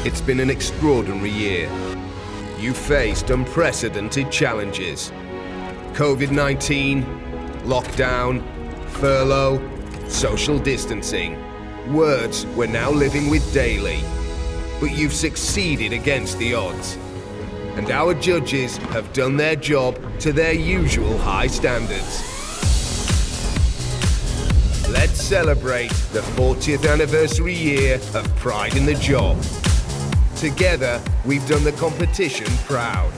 It's been an extraordinary year. You faced unprecedented challenges. COVID-19, lockdown, furlough, social distancing. Words we're now living with daily. But you've succeeded against the odds. And our judges have done their job to their usual high standards. Let's celebrate the 40th anniversary year of Pride in the Job. Together, we've done the competition proud.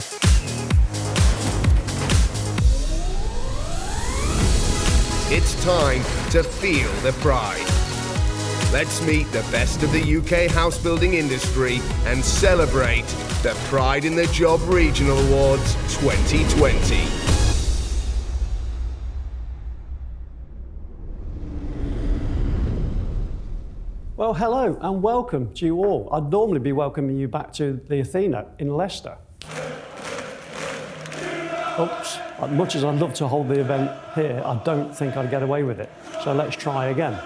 It's time to feel the pride. Let's meet the best of the UK house building industry and celebrate the Pride in the Job Regional Awards 2020. Well, hello and welcome to you all. I'd normally be welcoming you back to the Athena in Leicester. Oops, as much as I'd love to hold the event here, I don't think I'd get away with it. So let's try again.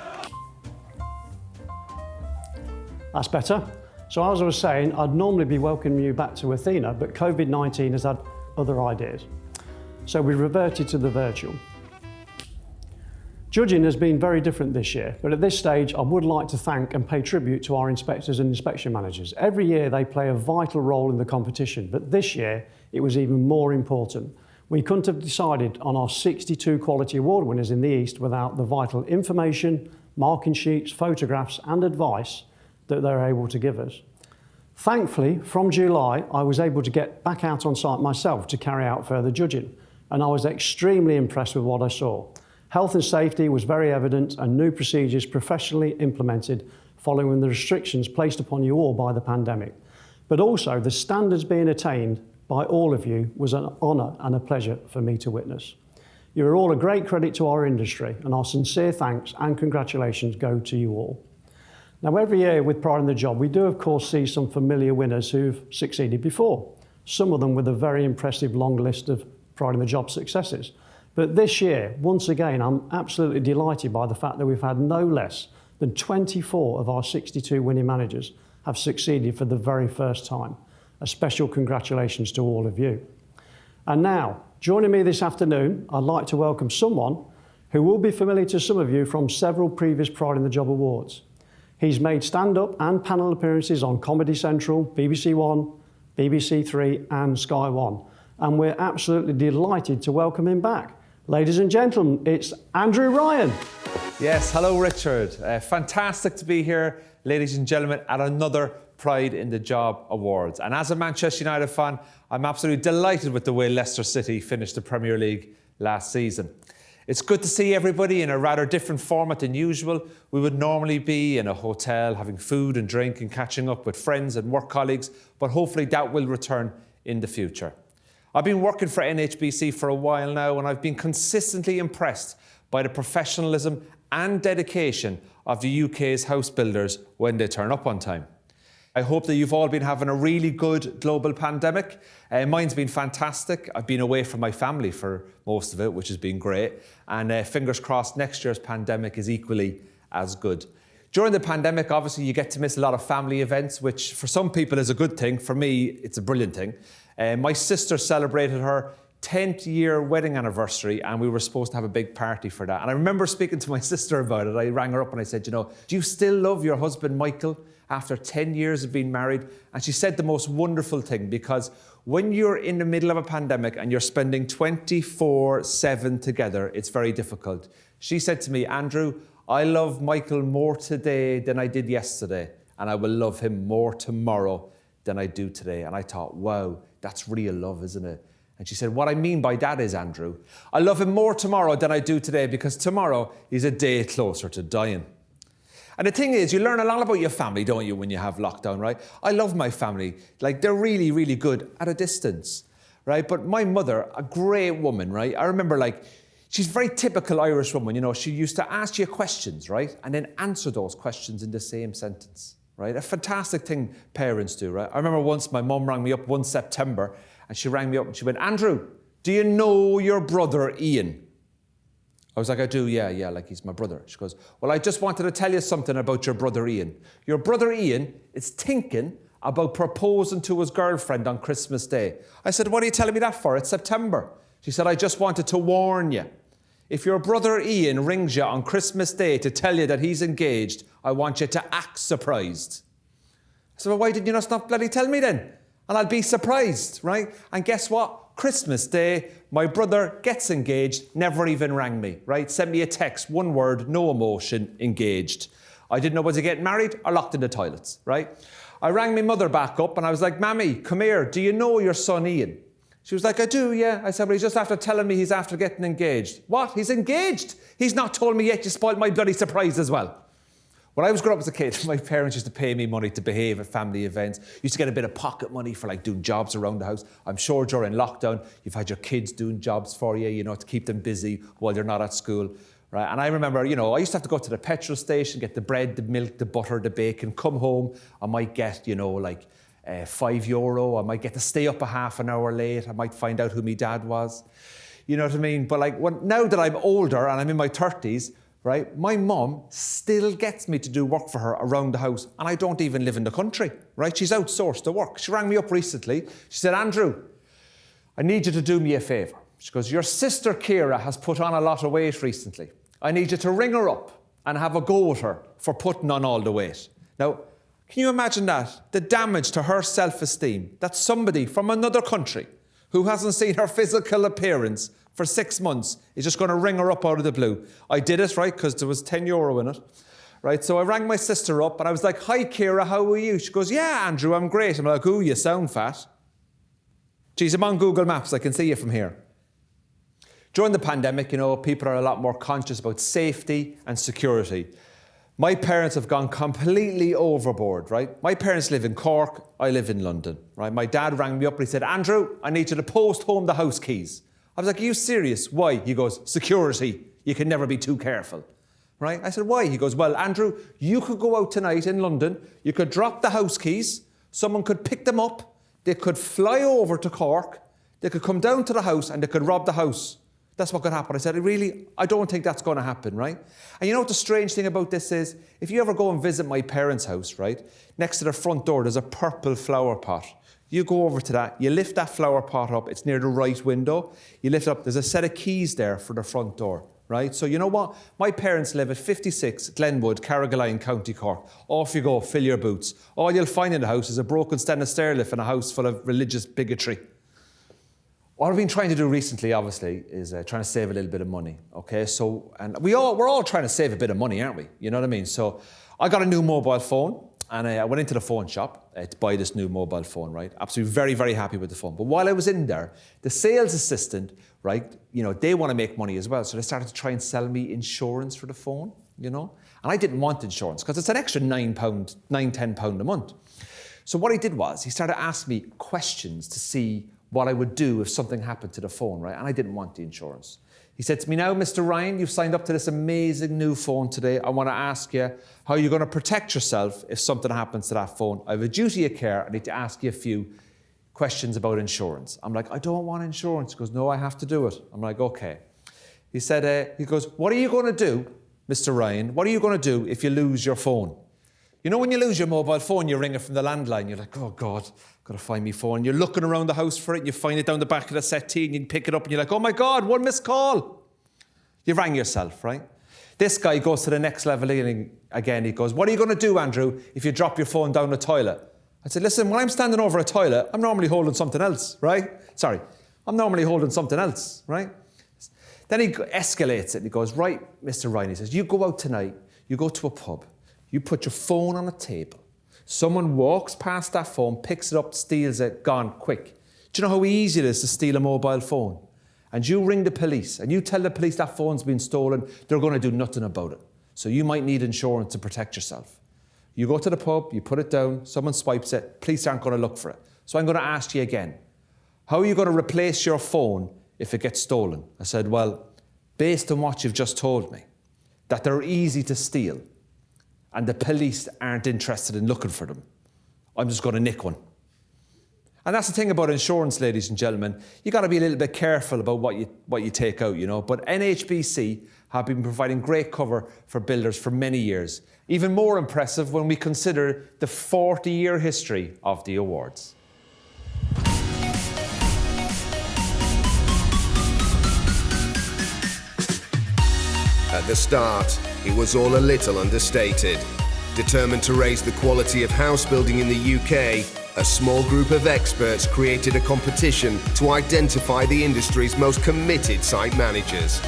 That's better. So as I was saying, I'd normally be welcoming you back to Athena, but COVID-19 has had other ideas. So we reverted to the virtual. Judging has been very different this year, but at this stage I would like to thank and pay tribute to our inspectors and inspection managers. Every year they play a vital role in the competition, but this year it was even more important. We couldn't have decided on our 62 quality award winners in the East without the vital information, marking sheets, photographs and advice that they're able to give us. Thankfully, from July, I was able to get back out on site myself to carry out further judging, and I was extremely impressed with what I saw. Health and safety was very evident and new procedures professionally implemented following the restrictions placed upon you all by the pandemic. But also the standards being attained by all of you was an honour and a pleasure for me to witness. You are all a great credit to our industry, and our sincere thanks and congratulations go to you all. Now, every year with Pride in the Job, we do of course see some familiar winners who've succeeded before, some of them with a very impressive long list of Pride in the Job successes. But this year, once again, I'm absolutely delighted by the fact that we've had no less than 24 of our 62 winning managers have succeeded for the very first time. A special congratulations to all of you. And now, joining me this afternoon, I'd like to welcome someone who will be familiar to some of you from several previous Pride in the Job awards. He's made stand-up and panel appearances on Comedy Central, BBC One, BBC Three and Sky One. And we're absolutely delighted to welcome him back. Ladies and gentlemen, it's Andrew Ryan. Yes, hello Richard. Fantastic to be here, ladies and gentlemen, at another Pride in the Job Awards. And as a Manchester United fan, I'm absolutely delighted with the way Leicester City finished the Premier League last season. It's good to see everybody in a rather different format than usual. We would normally be in a hotel having food and drink and catching up with friends and work colleagues, but hopefully that will return in the future. I've been working for NHBC for a while now, and I've been consistently impressed by the professionalism and dedication of the UK's house builders when they turn up on time. I hope that you've all been having a really good global pandemic. Mine's been fantastic. I've been away from my family for most of it, which has been great. And fingers crossed next year's pandemic is equally as good. During the pandemic, obviously, you get to miss a lot of family events, which for some people is a good thing. For me, it's a brilliant thing. My sister celebrated her 10th year wedding anniversary, and we were supposed to have a big party for that. And I remember speaking to my sister about it. I rang her up and I said, do you still love your husband, Michael, after 10 years of being married? And she said the most wonderful thing, because when you're in the middle of a pandemic and you're spending 24/7 together, it's very difficult. She said to me, Andrew, I love Michael more today than I did yesterday, and I will love him more tomorrow than I do today. And I thought, wow, that's real love, isn't it? And she said, what I mean by that is, Andrew, I love him more tomorrow than I do today, because tomorrow is a day closer to dying. And the thing is, you learn a lot about your family, don't you, when you have lockdown, right? I love my family. Like, they're really, really good at a distance, right? But my mother, a great woman, right? I remember, she's a very typical Irish woman, she used to ask you questions, right? And then answer those questions in the same sentence, right? A fantastic thing parents do, right? I remember once my mum rang me up one September, and she rang me up and she went, Andrew, do you know your brother Ian? I was like, I do, yeah, like he's my brother. She goes, well, I just wanted to tell you something about your brother Ian. Your brother Ian is thinking about proposing to his girlfriend on Christmas Day. I said, what are you telling me that for? It's September. She said, I just wanted to warn you. If your brother Ian rings you on Christmas Day to tell you that he's engaged, I want you to act surprised. I said, well, why didn't you just not bloody tell me then? And I'll be surprised, right? And guess what? Christmas Day, my brother gets engaged, never even rang me, right? Sent me a text, one word, no emotion, engaged. I didn't know was he getting married or locked in the toilets, right? I rang my mother back up and I was like, Mammy, come here, do you know your son Ian? She was like, I do, yeah. I said, well, he's just after telling me he's after getting engaged. What? He's engaged? He's not told me yet. You spoiled my bloody surprise as well. When I was growing up as a kid, my parents used to pay me money to behave at family events. Used to get a bit of pocket money for like doing jobs around the house. I'm sure during lockdown, you've had your kids doing jobs for you, you know, to keep them busy while you're not at school. Right? And I remember, you know, I used to have to go to the petrol station, get the bread, the milk, the butter, the bacon, come home. I might get, you know, like €5. I might get to stay up a half an hour late. I might find out who my dad was. You know what I mean? But like now that I'm older and I'm in my 30s, right, my mum still gets me to do work for her around the house, and I don't even live in the country, right? She's outsourced the work. She rang me up recently. She said, Andrew, I need you to do me a favour. She goes, your sister Ciara has put on a lot of weight recently. I need you to ring her up and have a go at her for putting on all the weight. Now, can you imagine that? The damage to her self-esteem, that somebody from another country who hasn't seen her physical appearance for 6 months is just going to ring her up out of the blue. I did it, right, because there was €10 in it. Right, so I rang my sister up and I was like, hi, Ciara, how are you? She goes, yeah, Andrew, I'm great. I'm like, ooh, you sound fat. Geez, I'm on Google Maps. I can see you from here. During the pandemic, you know, people are a lot more conscious about safety and security. My parents have gone completely overboard, right? My parents live in Cork, I live in London, right? My dad rang me up and he said, Andrew, I need you to post home the house keys. I was like, are you serious? Why? He goes, security. You can never be too careful, right? I said, why? He goes, well, Andrew, you could go out tonight in London, you could drop the house keys, someone could pick them up, they could fly over to Cork, they could come down to the house and they could rob the house. That's what could happen. I said, I don't think that's going to happen, right? And you know what the strange thing about this is? If you ever go and visit my parents' house, right, next to the front door, there's a purple flower pot. You go over to that, you lift that flower pot up, it's near the right window. You lift it up, there's a set of keys there for the front door, right? So you know what? My parents live at 56 Glenwood, Carrigaline, County Cork. Off you go, fill your boots. All you'll find in the house is a broken stainless stair lift and a house full of religious bigotry. What I've been trying to do recently, obviously, is trying to save a little bit of money, okay? So, and we're all trying to save a bit of money, aren't we? You know what I mean? So I got a new mobile phone and I went into the phone shop to buy this new mobile phone, right? Absolutely very, very happy with the phone. But while I was in there, the sales assistant, right, you know, they want to make money as well. So they started to try and sell me insurance for the phone, you know? And I didn't want insurance because it's an extra £10 a month. So what he did was he started asking me questions to see what I would do if something happened to the phone, right? And I didn't want the insurance. He said to me, now, Mr. Ryan, you've signed up to this amazing new phone today. I want to ask you how you're going to protect yourself if something happens to that phone. I have a duty of care. I need to ask you a few questions about insurance. I'm like, I don't want insurance. He goes, no, I have to do it. I'm like, okay. He said, he goes, what are you going to do, Mr. Ryan? What are you going to do if you lose your phone? You know when you lose your mobile phone, you ring it from the landline. You're like, oh, God, got to find my phone. You're looking around the house for it. And you find it down the back of the settee and you pick it up and you're like, oh, my God, one missed call. You rang yourself, right? This guy goes to the next level again. He goes, what are you going to do, Andrew, if you drop your phone down the toilet? I said, listen, when I'm standing over a toilet, I'm normally holding something else, right? Sorry, I'm normally holding something else, right? Then he escalates it and he goes, right, Mr. Ryan, he says, you go out tonight, you go to a pub, you put your phone on a table. Someone walks past that phone, picks it up, steals it, gone, quick. Do you know how easy it is to steal a mobile phone? And you ring the police and you tell the police that phone's been stolen, they're going to do nothing about it. So you might need insurance to protect yourself. You go to the pub, you put it down, someone swipes it, police aren't going to look for it. So I'm going to ask you again, how are you going to replace your phone if it gets stolen? I said, well, based on what you've just told me, that they're easy to steal, and the police aren't interested in looking for them, I'm just going to nick one. And that's the thing about insurance, ladies and gentlemen. You got to be a little bit careful about what you take out, you know. But NHBC have been providing great cover for builders for many years. Even more impressive when we consider the 40-year history of the awards. At the start, it was all a little understated. Determined to raise the quality of house building in the UK, a small group of experts created a competition to identify the industry's most committed site managers.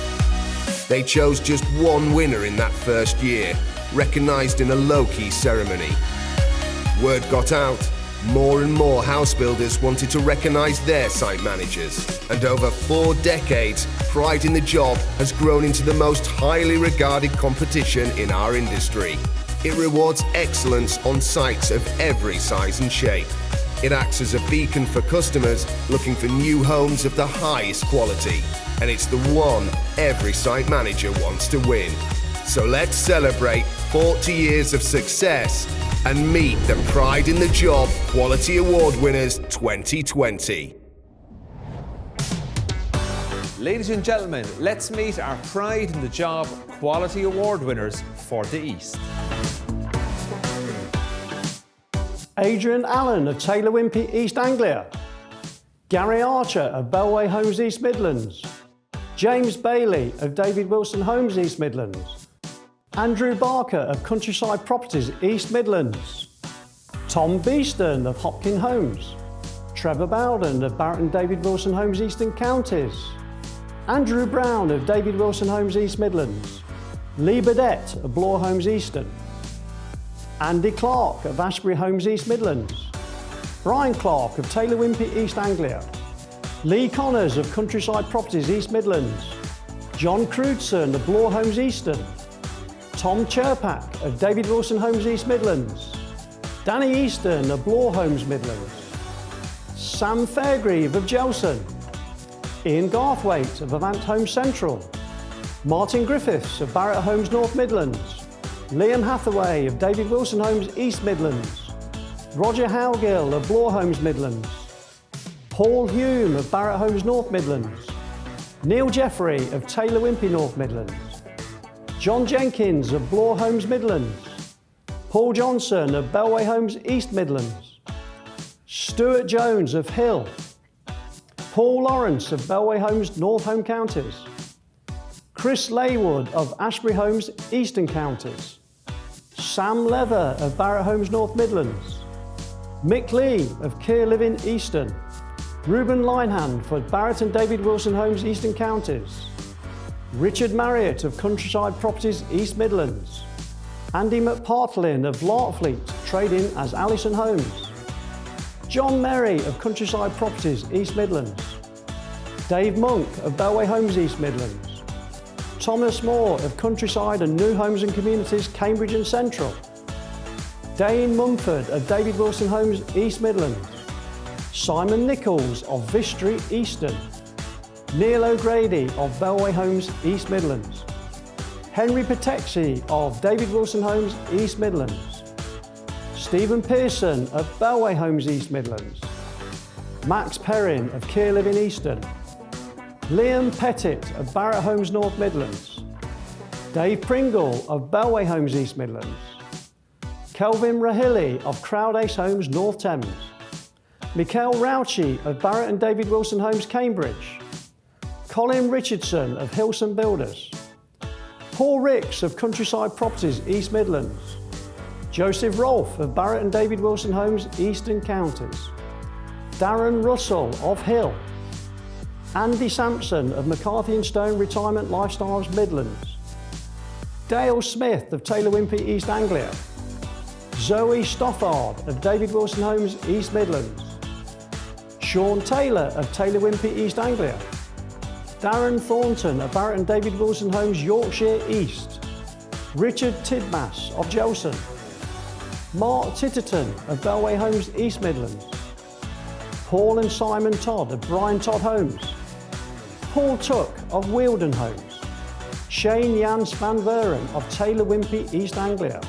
They chose just one winner in that first year, recognised in a low-key ceremony. Word got out, more and more house builders wanted to recognise their site managers, and over 4 decades, pride in the job has grown into the most highly regarded competition in our industry. It rewards excellence on sites of every size and shape. It acts as a beacon for customers looking for new homes of the highest quality, and it's the one every site manager wants to win. So let's celebrate 40 years of success and meet the Pride in the Job Quality Award winners 2020. Ladies and gentlemen, let's meet our Pride in the Job Quality Award winners for the East. Adrian Allen of Taylor Wimpey, East Anglia. Gary Archer of Bellway Homes, East Midlands. James Bailey of David Wilson Homes, East Midlands. Andrew Barker of Countryside Properties, East Midlands. Tom Beeston of Hopkin Homes. Trevor Bowden of Barrett and David Wilson Homes, Eastern Counties. Andrew Brown of David Wilson Homes, East Midlands. Lee Burdett of Bloor Homes, Eastern. Andy Clark of Ashbury Homes, East Midlands. Brian Clark of Taylor Wimpey, East Anglia. Lee Connors of Countryside Properties, East Midlands. John Crudson of Bloor Homes, Eastern. Tom Cherpak of David Wilson Homes, East Midlands. Danny Easton of Bloor Homes, Midlands. Sam Fairgrieve of Gelson. Ian Garthwaite of Avant Homes Central. Martin Griffiths of Barrett Homes, North Midlands. Liam Hathaway of David Wilson Homes, East Midlands. Roger Howgill of Bloor Homes, Midlands. Paul Hume of Barrett Homes, North Midlands. Neil Jeffrey of Taylor Wimpey, North Midlands. John Jenkins of Bloor Homes, Midlands. Paul Johnson of Bellway Homes, East Midlands. Stuart Jones of Hill. Paul Lawrence of Bellway Homes, North Home Counties. Chris Laywood of Ashbury Homes, Eastern Counties. Sam Leather of Barrett Homes, North Midlands. Mick Lee of Keir Living, Eastern. Ruben Linehand for Barrett and David Wilson Homes, Eastern Counties. Richard Marriott of Countryside Properties, East Midlands. Andy McPartlin of Larkfleet, trading as Allison Homes. John Merry of Countryside Properties, East Midlands. Dave Monk of Bellway Homes, East Midlands. Thomas Moore of Countryside and New Homes and Communities, Cambridge and Central. Dane Mumford of David Wilson Homes, East Midlands. Simon Nichols of Vistry, Eastern. Neil O'Grady of Bellway Homes, East Midlands. Henry Patexi of David Wilson Homes, East Midlands. Stephen Pearson of Bellway Homes, East Midlands. Max Perrin of Keir Living, Eastern. Liam Pettit of Barrett Homes, North Midlands. Dave Pringle of Bellway Homes, East Midlands. Kelvin Rahilly of Crowdace Homes, North Thames. Mikhail Rauchi of Barrett and David Wilson Homes, Cambridge. Colin Richardson of Hilson Builders. Paul Ricks of Countryside Properties, East Midlands. Joseph Rolfe of Barrett and David Wilson Homes, Eastern Counties. Darren Russell of Hill. Andy Sampson of McCarthy and Stone Retirement Lifestyles, Midlands. Dale Smith of Taylor Wimpey, East Anglia. Zoe Stothard of David Wilson Homes, East Midlands. Sean Taylor of Taylor Wimpey, East Anglia. Darren Thornton of Barrett and David Wilson Homes, Yorkshire East. Richard Tidmas of Gelson. Mark Titterton of Bellway Homes, East Midlands. Paul and Simon Todd of Brian Todd Homes. Paul Tuck of Wealden Homes. Shane Jan Van Veren of Taylor Wimpey, East Anglia.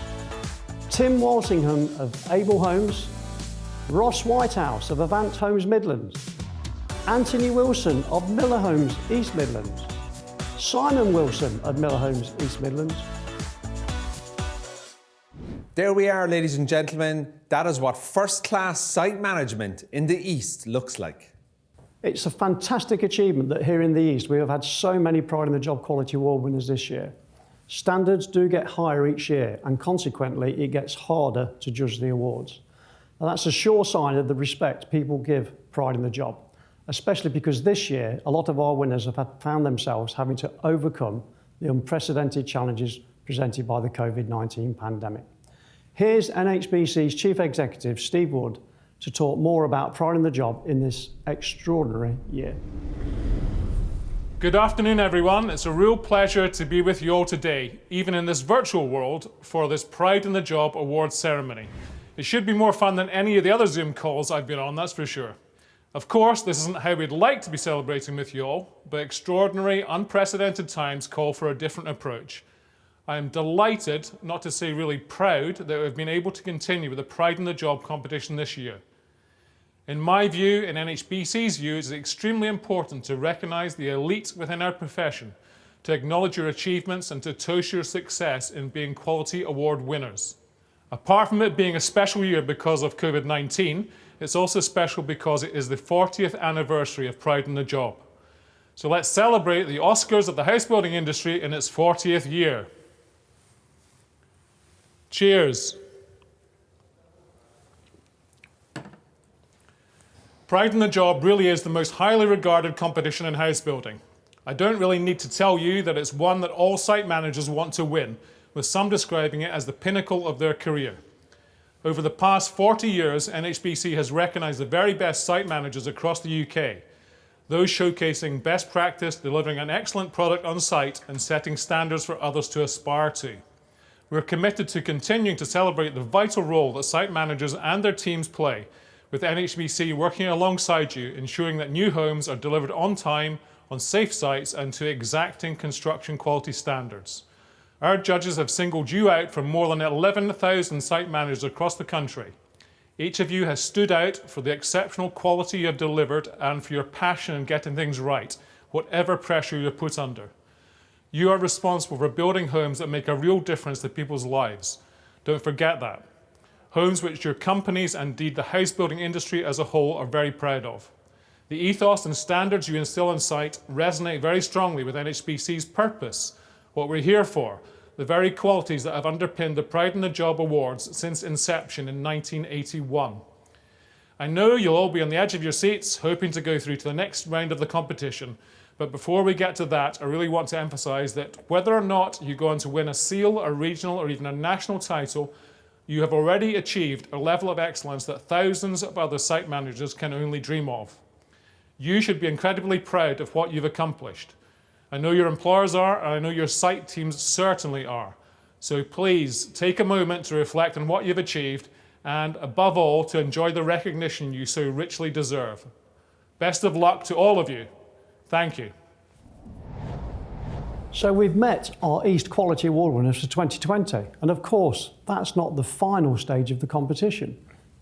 Tim Walsingham of Able Homes. Ross Whitehouse of Avant Homes, Midlands. Anthony Wilson of Miller Homes, East Midlands. Simon Wilson at Miller Homes, East Midlands. There we are, ladies and gentlemen. That is what first-class site management in the East looks like. It's a fantastic achievement that here in the East we have had so many Pride in the Job Quality Award winners this year. Standards do get higher each year, and consequently it gets harder to judge the awards. And that's a sure sign of the respect people give pride in the job, especially because this year a lot of our winners have found themselves having to overcome the unprecedented challenges presented by the COVID-19 pandemic. Here's NHBC's Chief Executive, Steve Wood, to talk more about pride in the job in this extraordinary year. Good afternoon, everyone. It's a real pleasure to be with you all today, even in this virtual world, for this Pride in the Job Awards ceremony. It should be more fun than any of the other Zoom calls I've been on, that's for sure. Of course, this isn't how we'd like to be celebrating with you all, but extraordinary, unprecedented times call for a different approach. I am delighted, not to say really proud, that we've been able to continue with the Pride in the Job competition this year. In my view, in NHBC's view, it's extremely important to recognise the elite within our profession, to acknowledge your achievements and to toast your success in being quality award winners. Apart from it being a special year because of COVID-19, it's also special because it is the 40th anniversary of Pride in the Job. So let's celebrate the Oscars of the house building industry in its 40th year. Cheers. Pride in the Job really is the most highly regarded competition in house building. I don't really need to tell you that it's one that all site managers want to win, with some describing it as the pinnacle of their career. Over the past 40 years, NHBC has recognised the very best site managers across the UK, those showcasing best practice, delivering an excellent product on site and setting standards for others to aspire to. We're committed to continuing to celebrate the vital role that site managers and their teams play, with NHBC working alongside you, ensuring that new homes are delivered on time, on safe sites and to exacting construction quality standards. Our judges have singled you out from more than 11,000 site managers across the country. Each of you has stood out for the exceptional quality you have delivered and for your passion in getting things right, whatever pressure you're put under. You are responsible for building homes that make a real difference to people's lives. Don't forget that. Homes which your companies and indeed the house building industry as a whole are very proud of. The ethos and standards you instill on site resonate very strongly with NHBC's purpose, what we're here for, the very qualities that have underpinned the Pride in the Job Awards since inception in 1981. I know you'll all be on the edge of your seats, hoping to go through to the next round of the competition. But before we get to that, I really want to emphasise that whether or not you go on to win a SEAL, a regional or even a national title, you have already achieved a level of excellence that thousands of other site managers can only dream of. You should be incredibly proud of what you've accomplished. I know your employers are, and I know your site teams certainly are. So please take a moment to reflect on what you've achieved and, above all, to enjoy the recognition you so richly deserve. Best of luck to all of you. Thank you. So we've met our East Quality Award winners for 2020, and of course, that's not the final stage of the competition.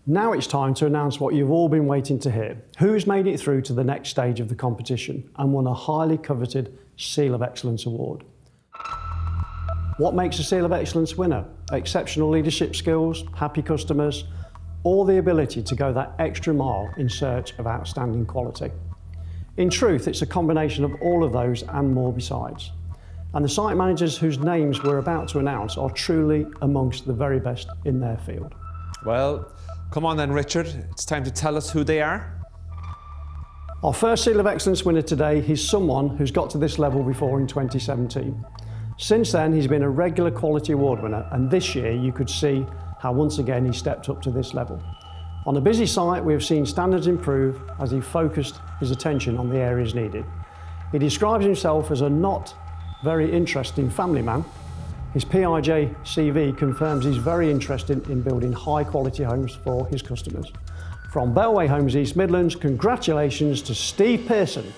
Now it's time to announce what you've all been waiting to hear. Who's made it through to the next stage of the competition and won a highly coveted Seal of Excellence award? What makes a Seal of Excellence winner? Exceptional leadership skills, happy customers, or the ability to go that extra mile in search of outstanding quality. In truth, it's a combination of all of those and more besides. And the site managers whose names we're about to announce are truly amongst the very best in their field. Well, come on then, Richard. It's time to tell us who they are. Our first Seal of Excellence winner today is someone who's got to this level before in 2017. Since then, he's been a regular Quality Award winner, and this year you could see how once again he stepped up to this level. On a busy site, we have seen standards improve as he focused his attention on the areas needed. He describes himself as a not very interesting family man. His PIJ CV confirms he's very interested in building high quality homes for his customers. From Bellway Homes East Midlands, congratulations to Steve Pearson.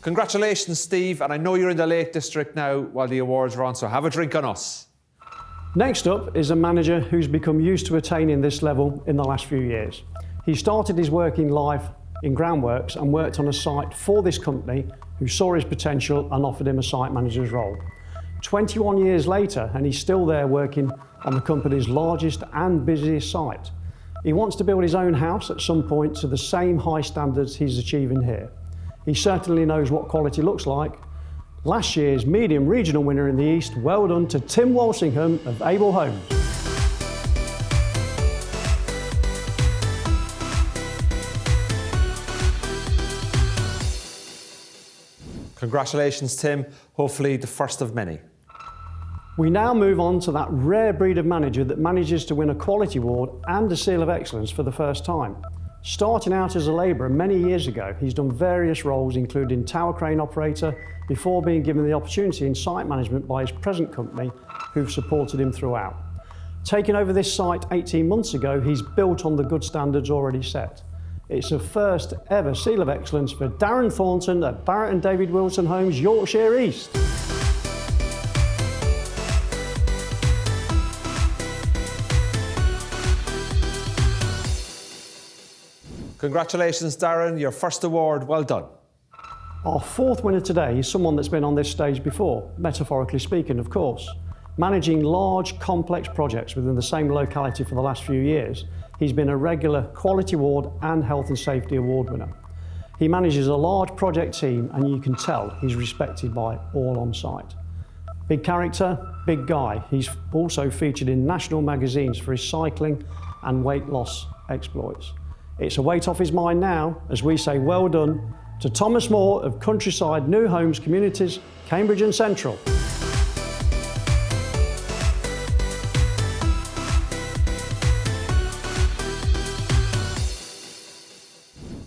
Congratulations, Steve, and I know you're in the Lake District now while the awards are on, so have a drink on us. Next up is a manager who's become used to attaining this level in the last few years. He started his working life in groundworks and worked on a site for this company who saw his potential and offered him a site manager's role. 21 years later, and he's still there working on the company's largest and busiest site. He wants to build his own house at some point to the same high standards he's achieving here. He certainly knows what quality looks like. Last year's medium regional winner in the East, well done to Tim Walsingham of Able Homes. Congratulations, Tim. Hopefully the first of many. We now move on to that rare breed of manager that manages to win a quality award and a seal of excellence for the first time. Starting out as a labourer many years ago, he's done various roles including tower crane operator before being given the opportunity in site management by his present company who've supported him throughout. Taking over this site 18 months ago, he's built on the good standards already set. It's a first ever seal of excellence for Darren Thornton at Barrett and David Wilson Homes, Yorkshire East. Congratulations, Darren, your first award, well done. Our fourth winner today is someone that's been on this stage before, metaphorically speaking, of course. Managing large, complex projects within the same locality for the last few years, he's been a regular Quality Award and Health and Safety Award winner. He manages a large project team and you can tell he's respected by all on site. Big character, big guy. He's also featured in national magazines for his cycling and weight loss exploits. It's a weight off his mind now as we say well done to Thomas Moore of Countryside New Homes Communities, Cambridge and Central.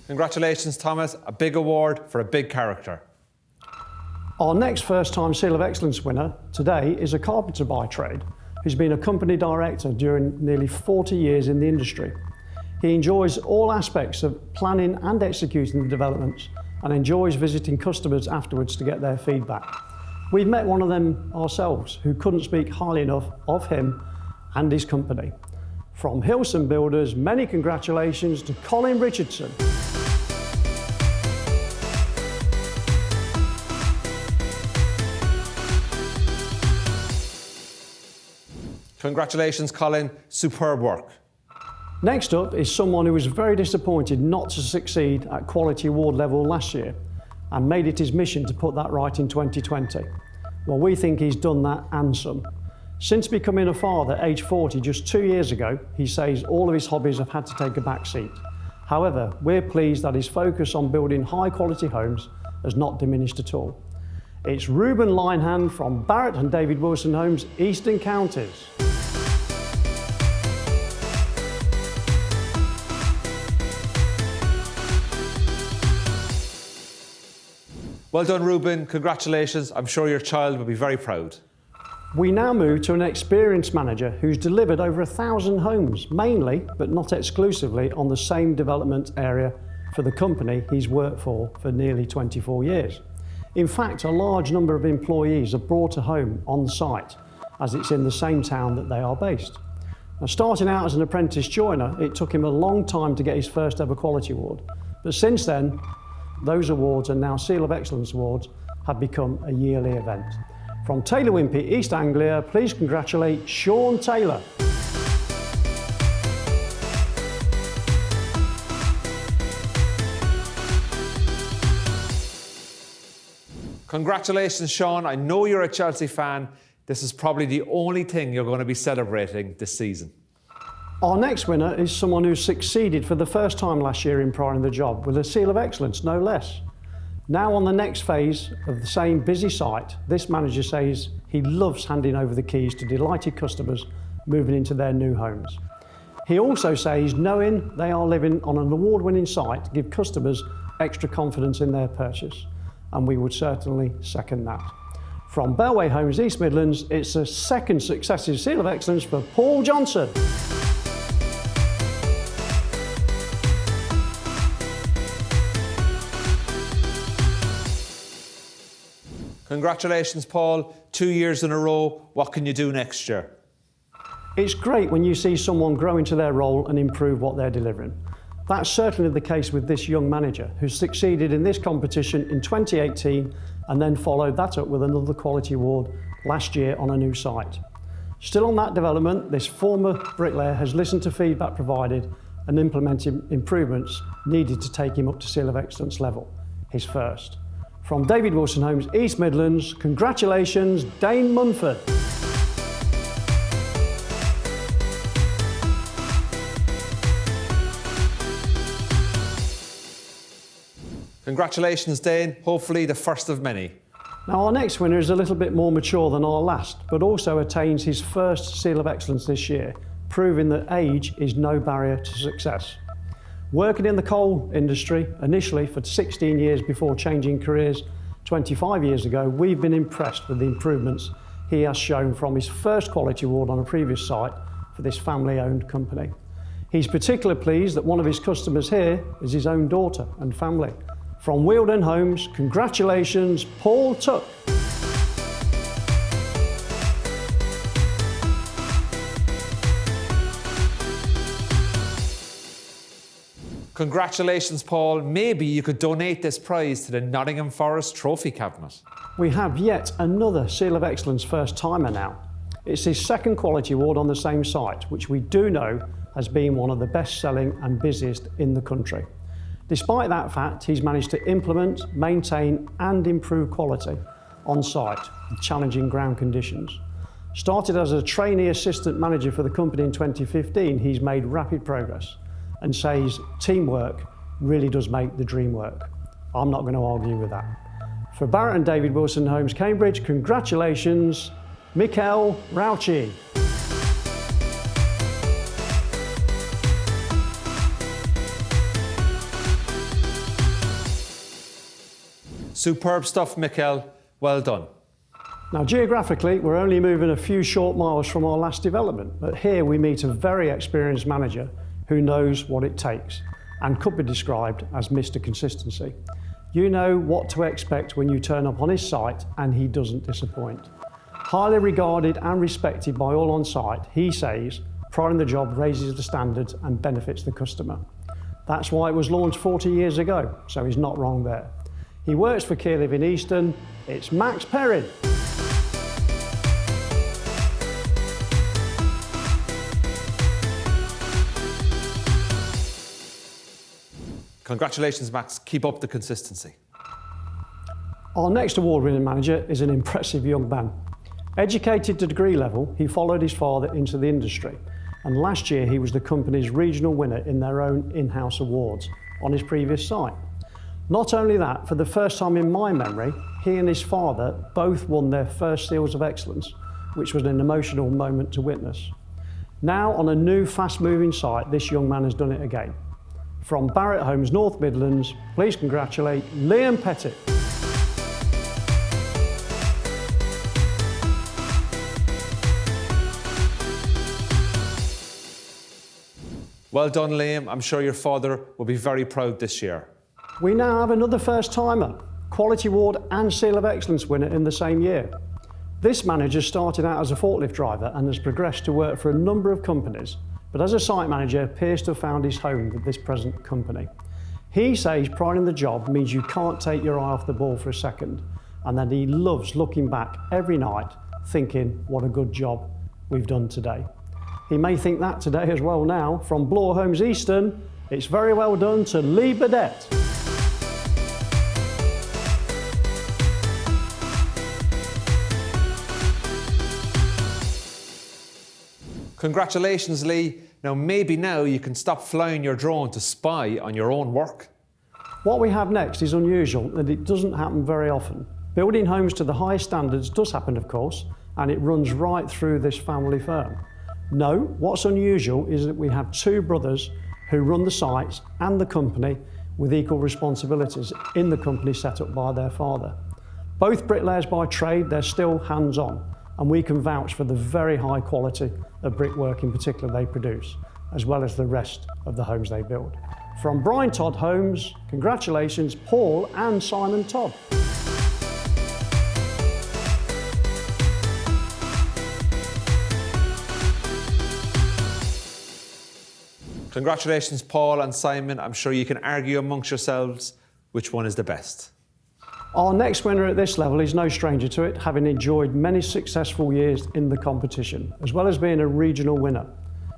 Congratulations, Thomas, a big award for a big character. Our next first-time Seal of Excellence winner today is a carpenter by trade who's been a company director during nearly 40 years in the industry. He enjoys all aspects of planning and executing the developments and enjoys visiting customers afterwards to get their feedback. We've met one of them ourselves who couldn't speak highly enough of him and his company. From Hilson Builders, many congratulations to Colin Richardson. Congratulations, Colin, superb work. Next up is someone who was very disappointed not to succeed at Quality Award level last year and made it his mission to put that right in 2020. Well, we think he's done that and some. Since becoming a father at age 40 just 2 years ago, he says all of his hobbies have had to take a back seat. However, we're pleased that his focus on building high quality homes has not diminished at all. It's Reuben Linehand from Barrett and David Wilson Homes, Eastern Counties. Well done, Reuben. Congratulations. I'm sure your child will be very proud. We now move to an experienced manager who's delivered over 1,000 homes, mainly, but not exclusively, on the same development area for the company he's worked for nearly 24 years. In fact, a large number of employees have brought a home on site as it's in the same town that they are based. Now, starting out as an apprentice joiner, it took him a long time to get his first ever quality award. But since then, those awards and now Seal of Excellence awards have become a yearly event. From Taylor Wimpey, East Anglia, please congratulate Sean Taylor. Congratulations, Sean. I know you're a Chelsea fan. This is probably the only thing you're going to be celebrating this season. Our next winner is someone who succeeded for the first time last year in priming the job with a Seal of Excellence, no less. Now on the next phase of the same busy site, this manager says he loves handing over the keys to delighted customers moving into their new homes. He also says knowing they are living on an award-winning site give customers extra confidence in their purchase, and we would certainly second that. From Bellway Homes, East Midlands, it's a second successive Seal of Excellence for Paul Johnson. Congratulations, Paul. 2 years in a row. What can you do next year? It's great when you see someone grow into their role and improve what they're delivering. That's certainly the case with this young manager who succeeded in this competition in 2018 and then followed that up with another quality award last year on a new site. Still on that development, this former bricklayer has listened to feedback provided and implemented improvements needed to take him up to Seal of Excellence level, his first. From David Wilson Homes, East Midlands, congratulations, Dane Munford. Congratulations, Dane. Hopefully the first of many. Now, our next winner is a little bit more mature than our last, but also attains his first Seal of Excellence this year, proving that age is no barrier to success. Working in the coal industry, initially for 16 years before changing careers 25 years ago, we've been impressed with the improvements he has shown from his first quality award on a previous site for this family-owned company. He's particularly pleased that one of his customers here is his own daughter and family. From Wealdon Homes, congratulations, Paul Tuck. Congratulations, Paul. Maybe you could donate this prize to the Nottingham Forest Trophy Cabinet. We have yet another Seal of Excellence first timer now. It's his second quality award on the same site, which we do know has been one of the best selling and busiest in the country. Despite that fact, he's managed to implement, maintain and improve quality on site with challenging ground conditions. Started as a trainee assistant manager for the company in 2015, he's made rapid progress and says teamwork really does make the dream work. I'm not going to argue with that. For Barrett and David Wilson Homes, Cambridge, congratulations, Mikhail Rauchi. Superb stuff, Mikhail. Well done. Now, geographically, we're only moving a few short miles from our last development, but here we meet a very experienced manager who knows what it takes and could be described as Mr. Consistency. You know what to expect when you turn up on his site and he doesn't disappoint. Highly regarded and respected by all on site, he says pride in the job raises the standards and benefits the customer. That's why it was launched 40 years ago, so he's not wrong there. He works for Care Live in Easton. It's Max Perrin. Congratulations, Max. Keep up the consistency. Our next award-winning manager is an impressive young man. Educated to degree level, he followed his father into the industry, and last year he was the company's regional winner in their own in-house awards on his previous site. Not only that, for the first time in my memory, he and his father both won their first Seals of Excellence, which was an emotional moment to witness. Now on a new fast-moving site, this young man has done it again. From Barrett Homes, North Midlands, please congratulate Liam Pettit. Well done, Liam. I'm sure your father will be very proud this year. We now have another first-timer, Quality Award and Seal of Excellence winner in the same year. This manager started out as a forklift driver and has progressed to work for a number of companies, but as a site manager appears to have found his home with this present company. He says pride in the job means you can't take your eye off the ball for a second, and that he loves looking back every night thinking what a good job we've done today. He may think that today as well now. From Bloor Homes Easton, it's very well done to Lee Burdett. Congratulations, Lee. Now maybe now you can stop flying your drone to spy on your own work. What we have next is unusual and it doesn't happen very often. Building homes to the highest standards does happen, of course, and it runs right through this family firm. No, what's unusual is that we have two brothers who run the sites and the company with equal responsibilities in the company set up by their father. Both bricklayers by trade, they're still hands-on, and we can vouch for the very high quality of brickwork in particular they produce, as well as the rest of the homes they build. From Brian Todd Homes, congratulations, Paul and Simon Todd. Congratulations, Paul and Simon. I'm sure you can argue amongst yourselves which one is the best. Our next winner at this level is no stranger to it, having enjoyed many successful years in the competition, as well as being a regional winner.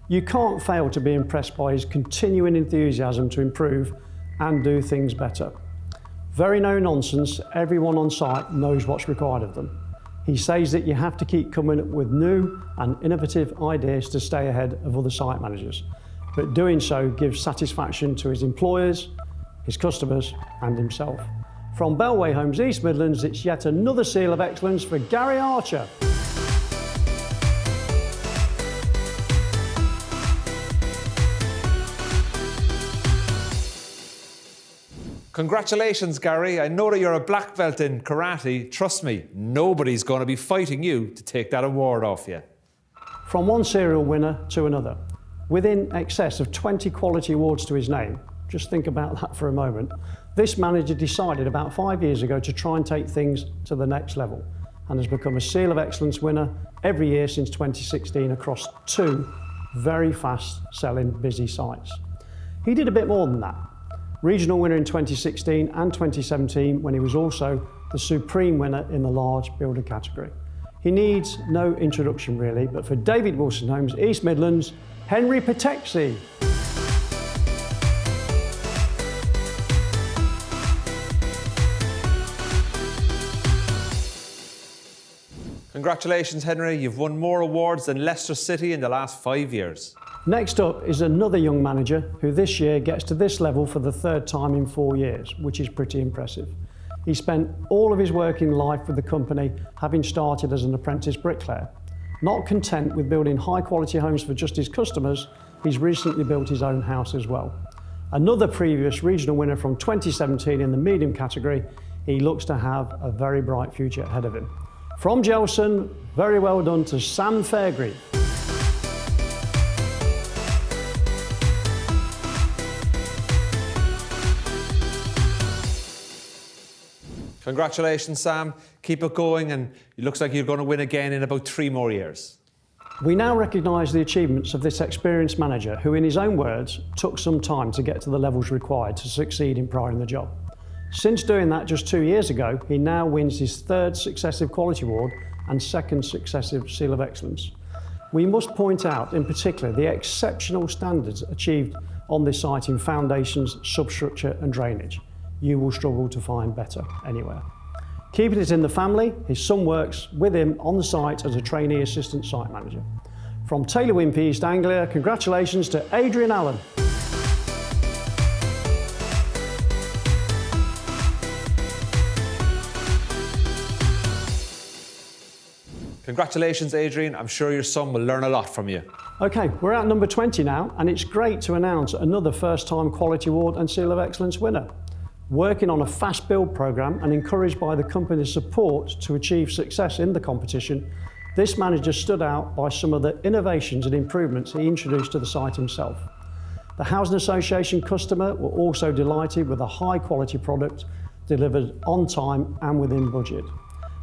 You can't fail to be impressed by his continuing enthusiasm to improve and do things better. Very no nonsense, everyone on site knows what's required of them. He says that you have to keep coming up with new and innovative ideas to stay ahead of other site managers, but doing so gives satisfaction to his employers, his customers and himself. From Bellway Homes East Midlands, it's yet another seal of excellence for Gary Archer. Congratulations, Gary. I know that you're a black belt in karate. Trust me, nobody's going to be fighting you to take that award off you. From one serial winner to another, with in excess of 20 quality awards to his name, just think about that for a moment, this manager decided about 5 years ago to try and take things to the next level and has become a Seal of Excellence winner every year since 2016 across 2 very fast selling busy sites. He did a bit more than that. Regional winner in 2016 and 2017 when he was also the supreme winner in the large builder category. He needs no introduction really, but for David Wilson Homes East Midlands, Henry Patexi. Congratulations, Henry. You've won more awards than Leicester City in the last 5 years. Next up is another young manager who this year gets to this level for the 3rd time in 4 years, which is pretty impressive. He spent all of his working life with the company, having started as an apprentice bricklayer. Not content with building high quality homes for just his customers, he's recently built his own house as well. Another previous regional winner from 2017 in the medium category, he looks to have a very bright future ahead of him. From Gelson, very well done to Sam Fairgrieve. Congratulations, Sam. Keep it going, and it looks like you're going to win again in about 3 more years. We now recognise the achievements of this experienced manager who, in his own words, took some time to get to the levels required to succeed in Pride in the Job. Since doing that just 2 years ago, he now wins his 3rd successive Quality Award and 2nd successive Seal of Excellence. We must point out in particular the exceptional standards achieved on this site in foundations, substructure and drainage. You will struggle to find better anywhere. Keeping it in the family, his son works with him on the site as a trainee assistant site manager. From Taylor Wimpey, East Anglia, congratulations to Adrian Allen. Congratulations, Adrian. I'm sure your son will learn a lot from you. Okay, we're at number 20 now, and it's great to announce another first-time Quality Award and Seal of Excellence winner. Working on a fast build programme and encouraged by the company's support to achieve success in the competition, this manager stood out by some of the innovations and improvements he introduced to the site himself. The Housing Association customer were also delighted with a high-quality product delivered on time and within budget.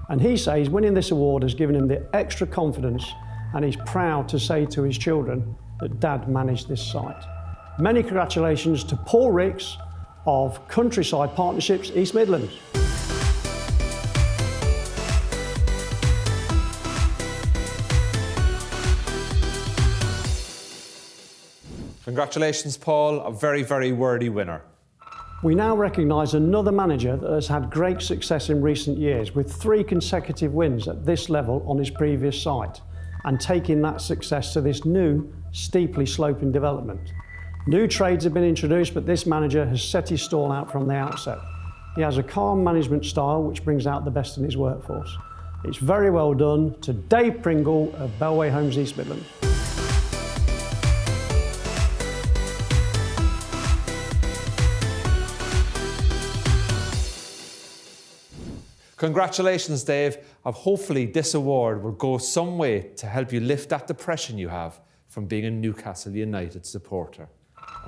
And he says winning this award has given him the extra confidence, and he's proud to say to his children that Dad managed this site. Many congratulations to Paul Ricks of Countryside Partnerships East Midlands. Congratulations, Paul, a very, very worthy winner. We now recognise another manager that has had great success in recent years with 3 consecutive wins at this level on his previous site and taking that success to this new steeply sloping development. New trades have been introduced, but this manager has set his stall out from the outset. He has a calm management style which brings out the best in his workforce. It's very well done to Dave Pringle of Bellway Homes East Midlands. Congratulations, Dave. Hopefully this award will go some way to help you lift that depression you have from being a Newcastle United supporter.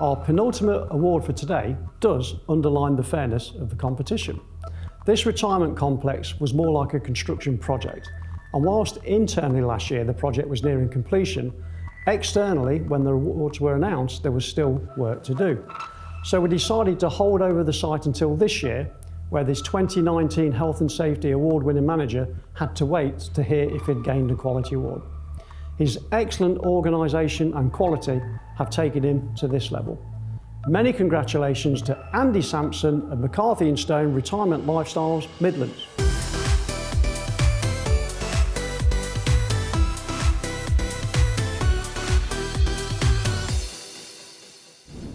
Our penultimate award for today does underline the fairness of the competition. This retirement complex was more like a construction project, and whilst internally last year the project was nearing completion, Externally, when the awards were announced, there was still work to do. So we decided to hold over the site until this year, where this 2019 Health and Safety Award-winning manager had to wait to hear if he'd gained a quality award. His excellent organisation and quality have taken him to this level. Many congratulations to Andy Sampson of McCarthy & Stone Retirement Lifestyles, Midlands.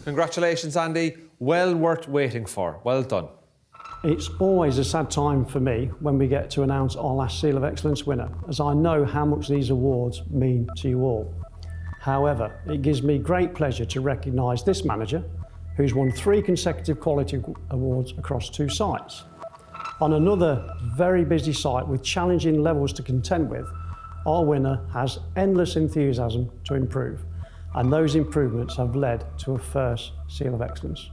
Congratulations, Andy. Well worth waiting for. Well done. It's always a sad time for me when we get to announce our last Seal of Excellence winner, as I know how much these awards mean to you all. However, it gives me great pleasure to recognise this manager, who's won 3 consecutive quality awards across 2 sites. On another very busy site with challenging levels to contend with, our winner has endless enthusiasm to improve, and those improvements have led to a first Seal of Excellence.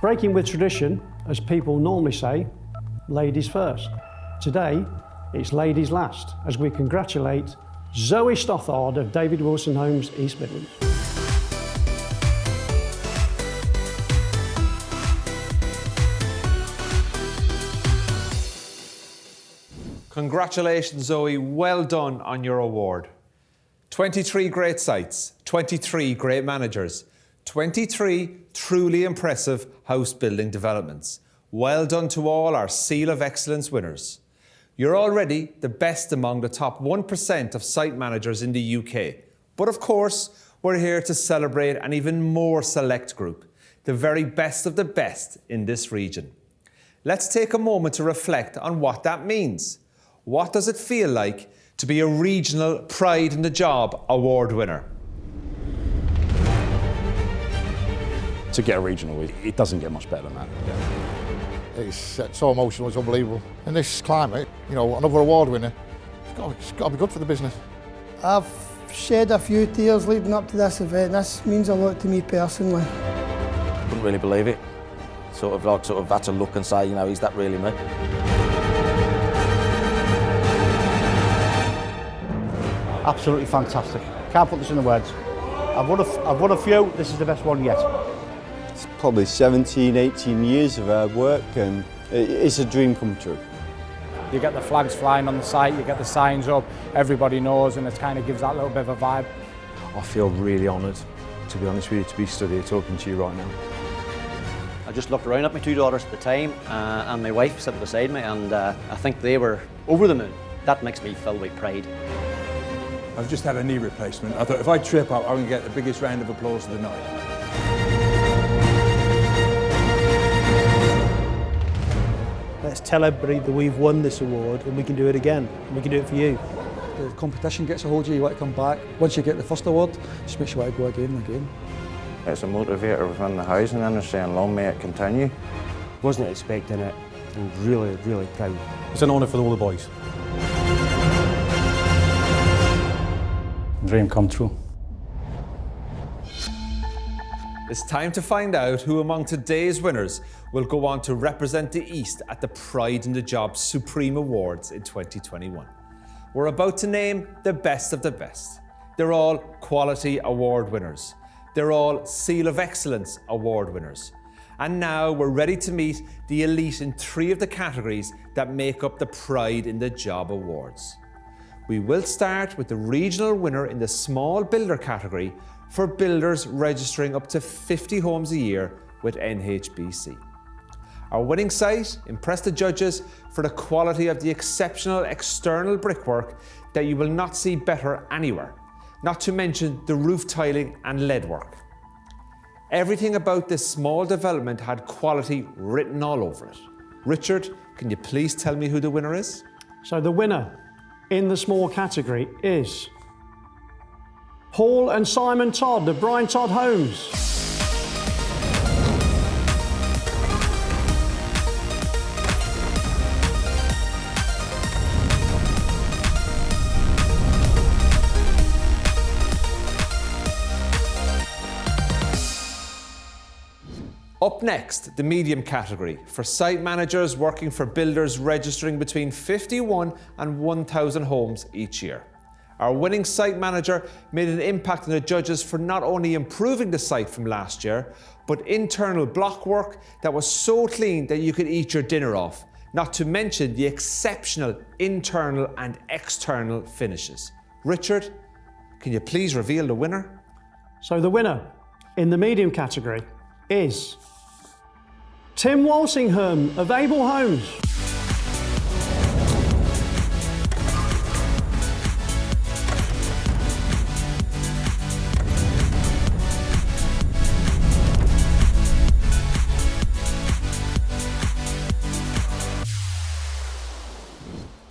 Breaking with tradition, as people normally say, ladies first. Today, it's ladies last, as we congratulate Zoe Stothard of David Wilson Homes, East Midlands. Congratulations, Zoe. Well done on your award. 23 great sites, 23 great managers, 23 truly impressive house building developments. Well done to all our Seal of Excellence winners. You're already the best among the top 1% of site managers in the UK. But of course, we're here to celebrate an even more select group, the very best of the best in this region. Let's take a moment to reflect on what that means. What does it feel like to be a regional Pride in the Job award winner? To get a regional, it doesn't get much better than that. Yeah. It's so emotional, it's unbelievable. In this climate, you know, another award winner, it's got to be good for the business. I've shed a few tears leading up to this event. This means a lot to me personally. Couldn't really believe it. Sort of had to look and say, you know, is that really me? Absolutely fantastic. Can't put this in the words. I've won a few, this is the best one yet. It's probably 17, 18 years of hard work, and it's a dream come true. You get the flags flying on the site, you get the signs up, everybody knows, and it kind of gives that little bit of a vibe. I feel really honoured, to be honest with you, to be stood here talking to you right now. I just looked around at my 2 daughters at the time and my wife sitting beside me, and I think they were over the moon. That makes me filled with pride. I've just had a knee replacement. I thought if I trip up, I'm going to get the biggest round of applause of the night. Let's tell everybody that we've won this award and we can do it again. And we can do it for you. The competition gets a hold of you, you want to come back. Once you get the first award, just makes you want to go again and again. It's a motivator within the housing industry, and long may it continue. Wasn't expecting it, and really, really proud. It's an honour for all the boys. Dream come true. It's time to find out who among today's winners will go on to represent the East at the Pride in the Job Supreme Awards in 2021. We're about to name the best of the best. They're all Quality Award winners. They're all Seal of Excellence Award winners. And now we're ready to meet the elite in 3 of the categories that make up the Pride in the Job Awards. We will start with the regional winner in the small builder category for builders registering up to 50 homes a year with NHBC. Our winning site impressed the judges for the quality of the exceptional external brickwork that you will not see better anywhere, not to mention the roof tiling and lead work. Everything about this small development had quality written all over it. Richard, can you please tell me who the winner is? So the winner in the small category is Paul and Simon Todd of Brian Todd Homes. Up next, the medium category for site managers working for builders registering between 51 and 1,000 homes each year. Our winning site manager made an impact on the judges for not only improving the site from last year, but internal block work that was so clean that you could eat your dinner off, not to mention the exceptional internal and external finishes. Richard, can you please reveal the winner? So the winner in the medium category is Tim Walsingham of Able Homes.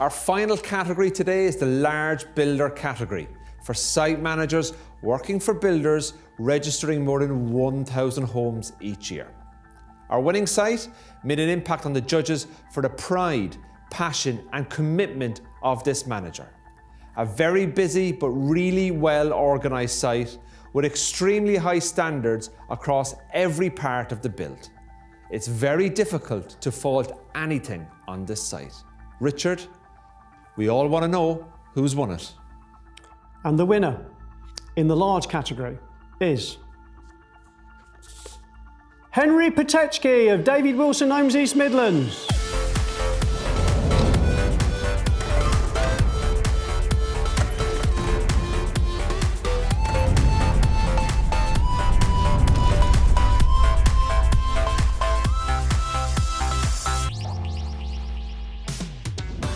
Our final category today is the large builder category for site managers working for builders registering more than 1,000 homes each year. Our winning site made an impact on the judges for the pride, passion and commitment of this manager. A very busy but really well organised site with extremely high standards across every part of the build. It's very difficult to fault anything on this site. Richard, we all want to know who's won it. And the winner in the large category is Henry Patechki of David Wilson Homes East Midlands.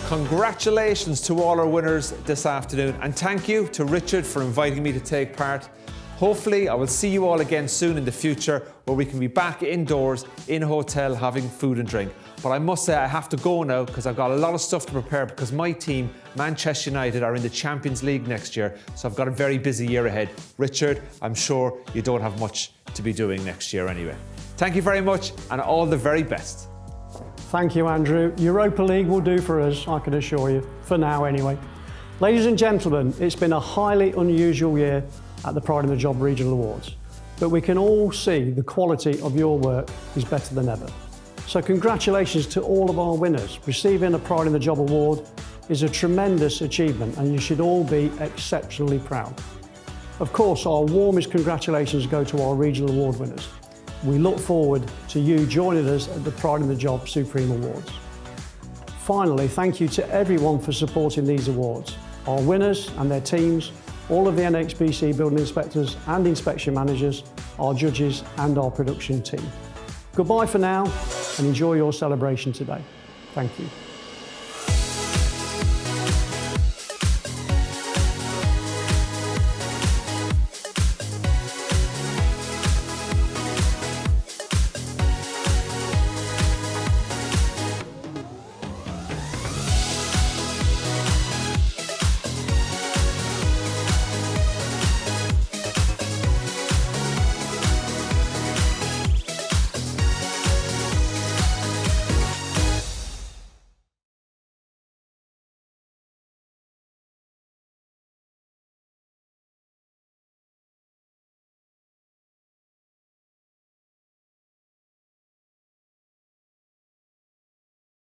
Congratulations to all our winners this afternoon, and thank you to Richard for inviting me to take part. Hopefully I will see you all again soon in the future where we can be back indoors in a hotel having food and drink. But I must say I have to go now because I've got a lot of stuff to prepare because my team, Manchester United, are in the Champions League next year, so I've got a very busy year ahead. Richard, I'm sure you don't have much to be doing next year anyway. Thank you very much and all the very best. Thank you, Andrew. Europa League will do for us, I can assure you, for now anyway. Ladies and gentlemen, it's been a highly unusual year at the Pride in the Job Regional Awards, but we can all see the quality of your work is better than ever. So congratulations to all of our winners. Receiving a Pride in the Job Award is a tremendous achievement and you should all be exceptionally proud. Of course, our warmest congratulations go to our regional award winners. We look forward to you joining us at the Pride in the Job Supreme Awards. Finally, thank you to everyone for supporting these awards, our winners and their teams, all of the NHBC building inspectors and inspection managers, our judges and our production team. Goodbye for now and enjoy your celebration today. Thank you.